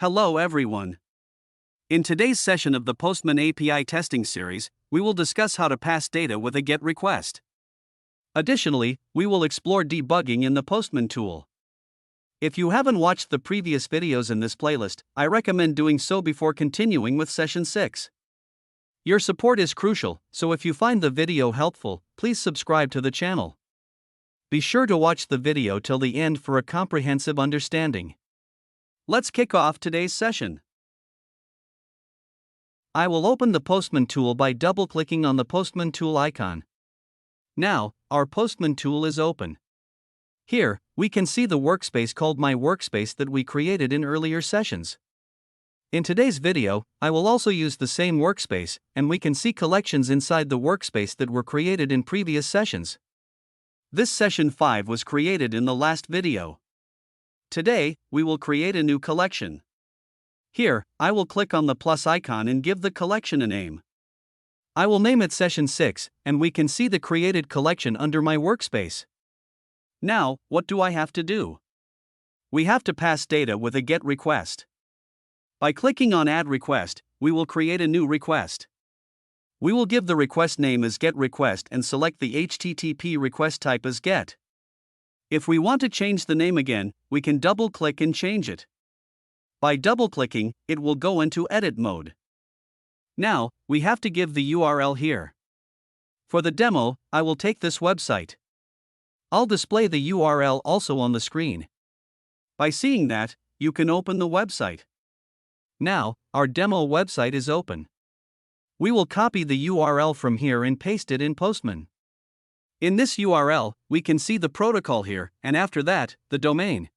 Hello everyone. In today's session of the Postman API testing series, we will discuss how to pass data with a GET request. Additionally, we will explore debugging in the Postman Tool. If you haven't watched the previous videos in this playlist, I recommend doing so before continuing with session 6. Your support is crucial, so if you find the video helpful, please subscribe to the channel. Be sure to watch the video till the end for a comprehensive understanding. Let's kick off today's session. I will open the Postman tool by double-clicking on the Postman tool icon. Now, our Postman tool is open. Here, we can see the workspace called My Workspace that we created in earlier sessions. In today's video, I will also use the same workspace, and we can see collections inside the workspace that were created in previous sessions. This session 5 was created in the last video. Today, we will create a new collection. Here, I will click on the plus icon and give the collection a name. I will name it Session 6, and we can see the created collection under my workspace. Now, what do I have to do? We have to pass data with a GET request. By clicking on Add Request, we will create a new request. We will give the request name as GET request and select the HTTP request type as GET. If we want to change the name again, we can double-click and change it. By double-clicking, it will go into edit mode. Now, we have to give the URL here. For the demo, I will take this website. I'll display the URL also on the screen. By seeing that, you can open the website. Now, our demo website is open. We will copy the URL from here and paste it in Postman. In this URL, we can see the protocol here, and after that, the domain.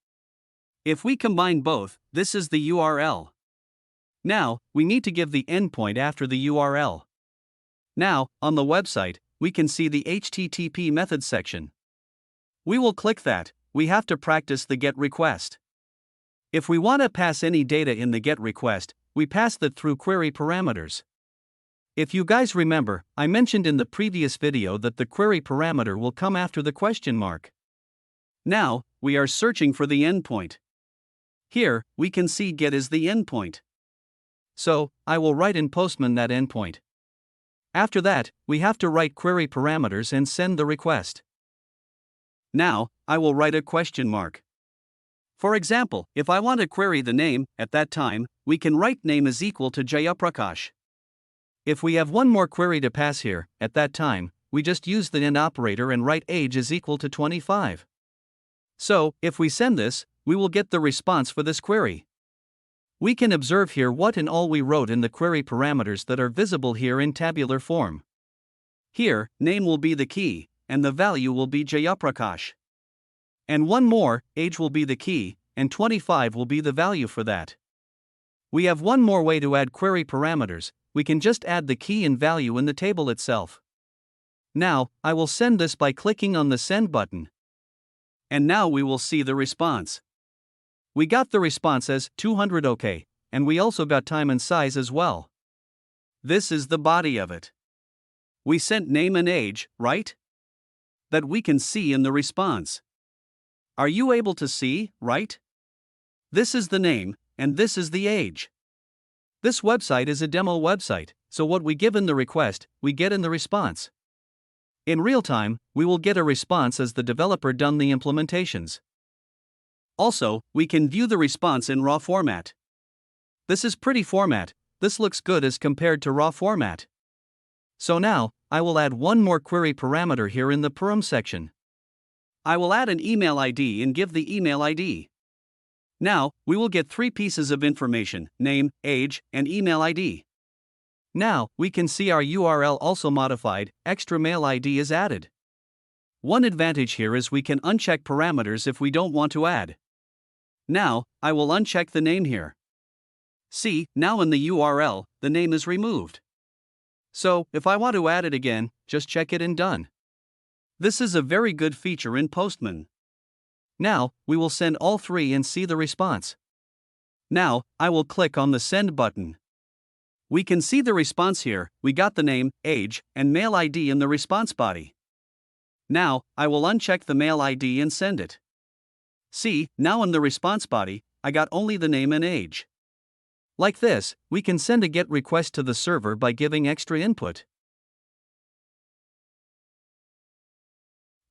If we combine both, this is the URL. Now, we need to give the endpoint after the URL. Now, on the website, we can see the HTTP methods section. We will click that. We have to practice the GET request. If we want to pass any data in the GET request, we pass that through query parameters. If you guys remember, I mentioned in the previous video that the query parameter will come after the question mark. Now, we are searching for the endpoint. Here, we can see GET is the endpoint. So, I will write in Postman that endpoint. After that, we have to write query parameters and send the request. Now, I will write a question mark. For example, if I want to query the name, at that time, we can write name is equal to Jayaprakash. If we have one more query to pass here, at that time, we just use the AND operator and write age is equal to 25. So, if we send this, we will get the response for this query. We can observe here what and all we wrote in the query parameters that are visible here in tabular form. Here, name will be the key, and the value will be Jayaprakash. And one more, age will be the key, and 25 will be the value for that. We have one more way to add query parameters. We can just add the key and value in the table itself. Now, I will send this by clicking on the send button. And now we will see the response. We got the response as 200 OK, and we also got time and size as well. This is the body of it. We sent name and age, right? That we can see in the response. Are you able to see, right? This is the name, and this is the age. This website is a demo website, so what we give in the request, we get in the response. In real time, we will get a response as the developer done the implementations. Also, we can view the response in raw format. This is pretty format. This looks good as compared to raw format. So now, I will add one more query parameter here in the param section. I will add an email ID and give the email ID. Now, we will get 3 pieces of information, name, age, and email ID. Now, we can see our URL also modified, extra mail ID is added. One advantage here is we can uncheck parameters if we don't want to add. Now, I will uncheck the name here. See, now in the URL, the name is removed. So, if I want to add it again, just check it and done. This is a very good feature in Postman. Now, we will send all 3 and see the response. Now, I will click on the send button. We can see the response here. We got the name, age, and mail ID in the response body. Now, I will uncheck the mail ID and send it. See, now in the response body, I got only the name and age. Like this, we can send a GET request to the server by giving extra input.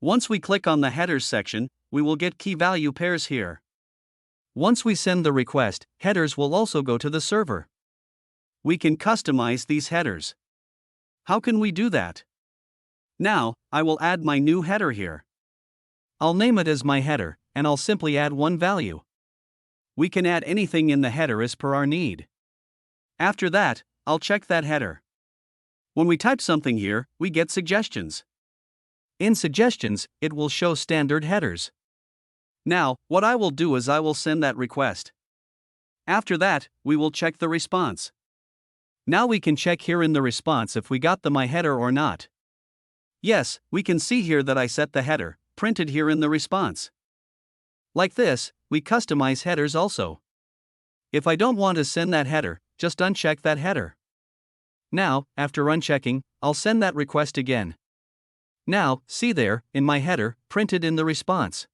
Once we click on the headers section, we will get key value pairs here. Once we send the request, headers will also go to the server. We can customize these headers. How can we do that? Now, I will add my new header here. I'll name it as my header, and I'll simply add one value. We can add anything in the header as per our need. After that, I'll check that header. When we type something here, we get suggestions. In suggestions, it will show standard headers. Now, what I will do is I will send that request. After that, we will check the response. Now we can check here in the response if we got the my header or not. Yes, we can see here that I set the header, printed here in the response. Like this, we customize headers also. If I don't want to send that header, just uncheck that header. Now, after unchecking, I'll send that request again. Now, see there, in my header, printed in the response.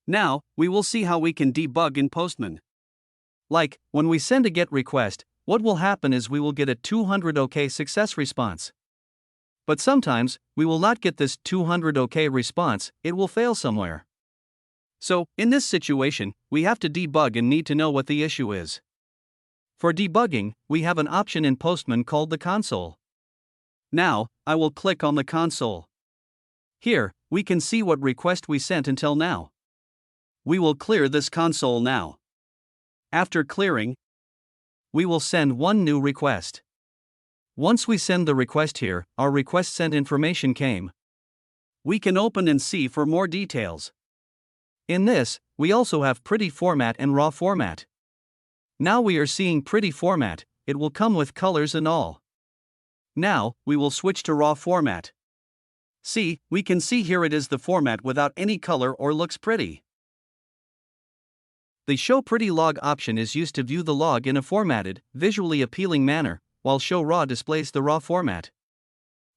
Now, we will see how we can debug in Postman. Like, when we send a GET request, what will happen is we will get a 200 OK success response. But sometimes, we will not get this 200 OK response, it will fail somewhere. So, in this situation, we have to debug and need to know what the issue is. For debugging, we have an option in Postman called the console. Now, I will click on the console. Here, we can see what request we sent until now. We will clear this console now. After clearing, we will send one new request. Once we send the request here, our request sent information came. We can open and see for more details. In this, we also have pretty format and raw format. Now we are seeing pretty format, it will come with colors and all. Now, we will switch to raw format. See, we can see here it is the format without any color or looks pretty. The Show Pretty Log option is used to view the log in a formatted, visually appealing manner, while Show Raw displays the raw format.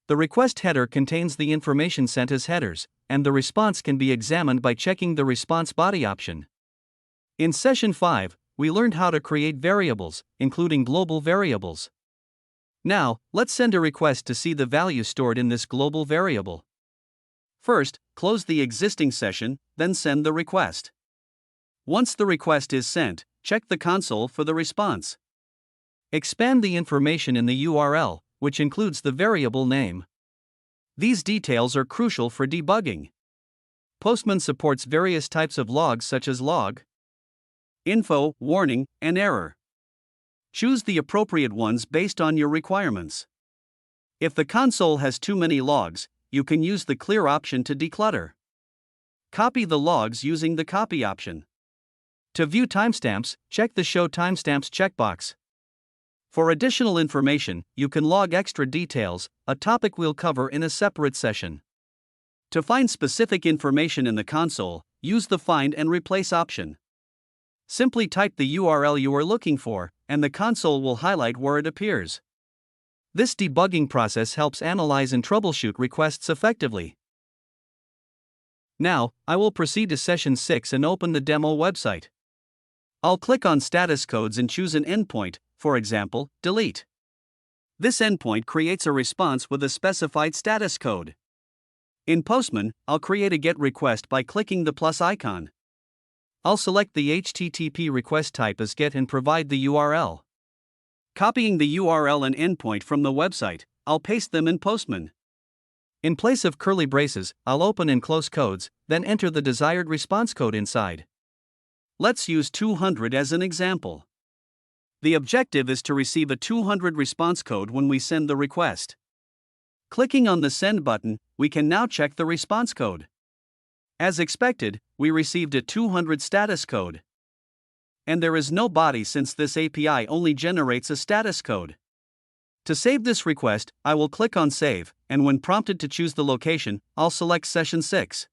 The request header contains the information sent as headers, and the response can be examined by checking the response body option. In Session 5, we learned how to create variables, including global variables. Now, let's send a request to see the value stored in this global variable. First, close the existing session, then send the request. Once the request is sent, check the console for the response. Expand the information in the URL, which includes the variable name. These details are crucial for debugging. Postman supports various types of logs such as log, info, warning, and error. Choose the appropriate ones based on your requirements. If the console has too many logs, you can use the clear option to declutter. Copy the logs using the copy option. To view timestamps, check the Show Timestamps checkbox. For additional information, you can log extra details, a topic we'll cover in a separate session. To find specific information in the console, use the Find and Replace option. Simply type the URL you are looking for, and the console will highlight where it appears. This debugging process helps analyze and troubleshoot requests effectively. Now, I will proceed to Session 6 and open the demo website. I'll click on Status Codes and choose an endpoint, for example, delete. This endpoint creates a response with a specified status code. In Postman, I'll create a GET request by clicking the plus icon. I'll select the HTTP request type as GET and provide the URL. Copying the URL and endpoint from the website, I'll paste them in Postman. In place of curly braces, I'll open and close codes, then enter the desired response code inside. Let's use 200 as an example. The objective is to receive a 200 response code when we send the request. Clicking on the Send button, we can now check the response code. As expected, we received a 200 status code. And there is no body since this API only generates a status code. To save this request, I will click on Save, and when prompted to choose the location, I'll select Session 6.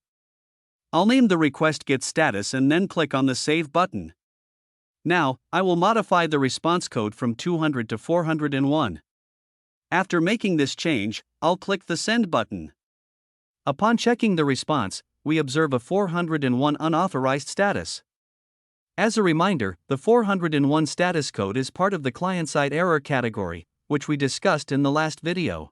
I'll name the request Get Status and then click on the Save button. Now, I will modify the response code from 200 to 401. After making this change, I'll click the Send button. Upon checking the response, we observe a 401 unauthorized status. As a reminder, the 401 status code is part of the client-side error category, which we discussed in the last video.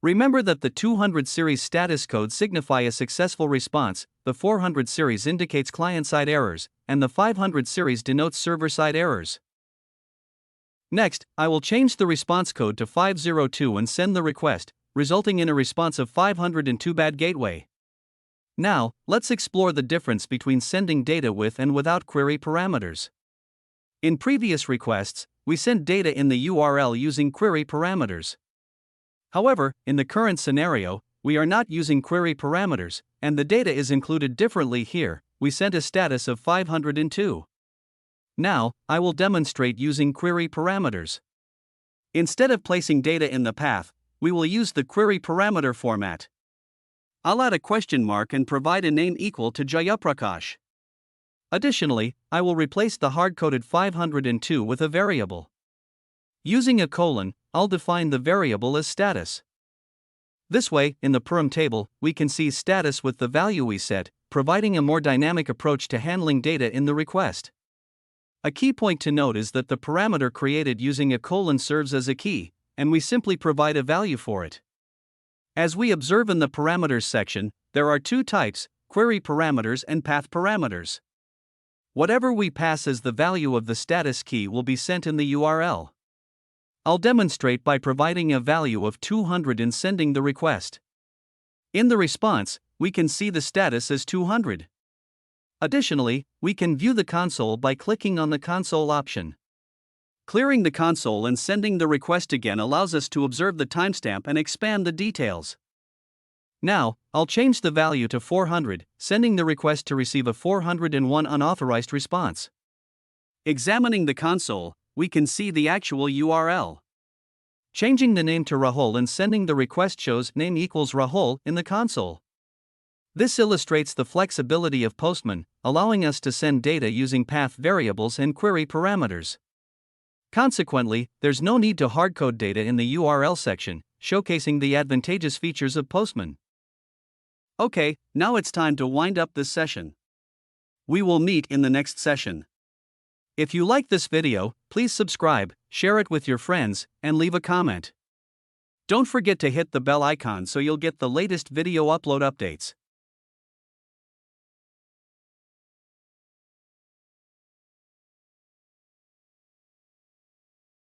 Remember that the 200 series status code signify a successful response, the 400 series indicates client-side errors, and the 500 series denotes server-side errors. Next, I will change the response code to 502 and send the request, resulting in a response of 502 bad gateway. Now, let's explore the difference between sending data with and without query parameters. In previous requests, we sent data in the URL using query parameters. However, in the current scenario, we are not using query parameters, and the data is included differently here. We sent a status of 502. Now, I will demonstrate using query parameters. Instead of placing data in the path, we will use the query parameter format. I'll add a question mark and provide a name equal to Jayaprakash. Additionally, I will replace the hard-coded 502 with a variable. Using a colon, I'll define the variable as status. This way, in the param table, we can see status with the value we set, providing a more dynamic approach to handling data in the request. A key point to note is that the parameter created using a colon serves as a key, and we simply provide a value for it. As we observe in the parameters section, there are two types, query parameters and path parameters. Whatever we pass as the value of the status key will be sent in the URL. I'll demonstrate by providing a value of 200 and sending the request. In the response, we can see the status as 200. Additionally, we can view the console by clicking on the console option. Clearing the console and sending the request again allows us to observe the timestamp and expand the details. Now, I'll change the value to 400, sending the request to receive a 401 unauthorized response. Examining the console, we can see the actual URL. Changing the name to Rahul and sending the request shows name equals Rahul in the console. This illustrates the flexibility of Postman, allowing us to send data using path variables and query parameters. Consequently, there's no need to hardcode data in the URL section, showcasing the advantageous features of Postman. Okay, now it's time to wind up this session. We will meet in the next session. If you like this video, please subscribe, share it with your friends, and leave a comment. Don't forget to hit the bell icon so you'll get the latest video upload updates.